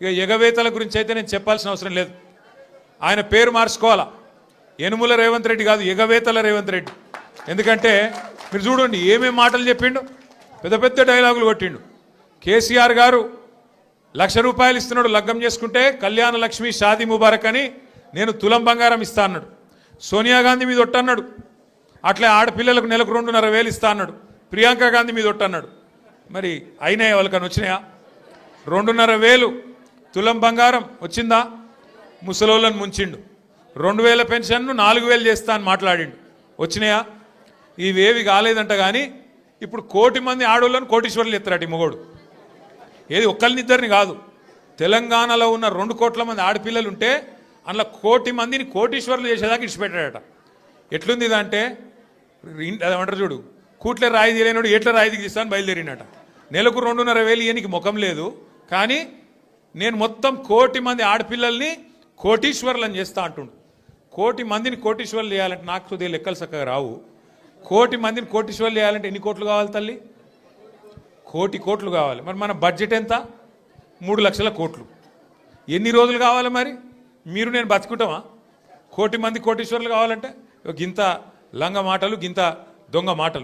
ఇక ఎగవేతల గురించి అయితే నేను చెప్పాల్సిన అవసరం లేదు. ఆయన పేరు మార్చుకోవాలా, యనుమల రేవంత్ రెడ్డి కాదు, ఎగవేతల రేవంత్ రెడ్డి. ఎందుకంటే మీరు చూడండి ఏమేం మాటలు చెప్పిండు, పెద్ద పెద్ద డైలాగులు కొట్టిండు. కేసీఆర్ గారు ₹1,00,000 ఇస్తున్నాడు లగ్గం చేసుకుంటే, కళ్యాణ లక్ష్మి షాదీ ముబారక్ అని నేను తులం బంగారం ఇస్తా అన్నాడు. సోనియా గాంధీ మీద ఒట్టన్నాడు, అట్లే ఆడపిల్లలకు నెలకు 2,500 ఇస్తా అన్నాడు. ప్రియాంక గాంధీ మీద ఒట్టన్నాడు. మరి అయినాయి వాళ్ళకని వచ్చినాయా? 2,500 తులం బంగారం వచ్చిందా? ముసలోళ్ళని ముంచిండు. 2,000 పెన్షన్ను 4,000 చేస్తా అని మాట్లాడిండు. వచ్చినాయా? ఇవేవి కాలేదంట. కానీ ఇప్పుడు 1,00,000 మంది ఆడోళ్ళని కోటీశ్వర్లు ఎత్తారట ఈ మొగోడు. ఏది ఒక్కరినిద్దరిని కాదు, తెలంగాణలో ఉన్న 2 కోట్ల మంది ఆడపిల్లలు ఉంటే అందులో 1,00,000 మందిని కోటీశ్వర్లు చేసేదాకా ఇచ్చిపెట్టాడట. ఎట్లుంది ఇదంటే అదేమంటారు చూడు, కూట్లే రాయి తీయలేనాడు ఎట్లా రాయి దిగిస్తాను బయలుదేరినట. నెలకు 2,500 ఇయనికి ముఖం లేదు. కానీ నేను మొత్తం 1,00,000 మంది ఆడపిల్లల్ని కోటీశ్వర్లను చేస్తా అంటుండు. 1,00,000 మందిని కోటీశ్వర్లు చేయాలంటే నాకు కొద్దిగా లెక్కలు చక్కగా రావు. 1,00,000 మందిని కోటీశ్వర్లు చేయాలంటే ఎన్ని కోట్లు కావాలి తల్లి? 1,00,000 కోట్లు కావాలి. మరి మన బడ్జెట్ ఎంత? 3,00,000 కోట్లు. ఎన్ని రోజులు కావాలి మరి? మీరు నేను బతుకుంటామా? 1,00,000 మంది కోటీశ్వర్లు కావాలంటే గింత లంగ మాటలు, గింత దొంగ మాటలు.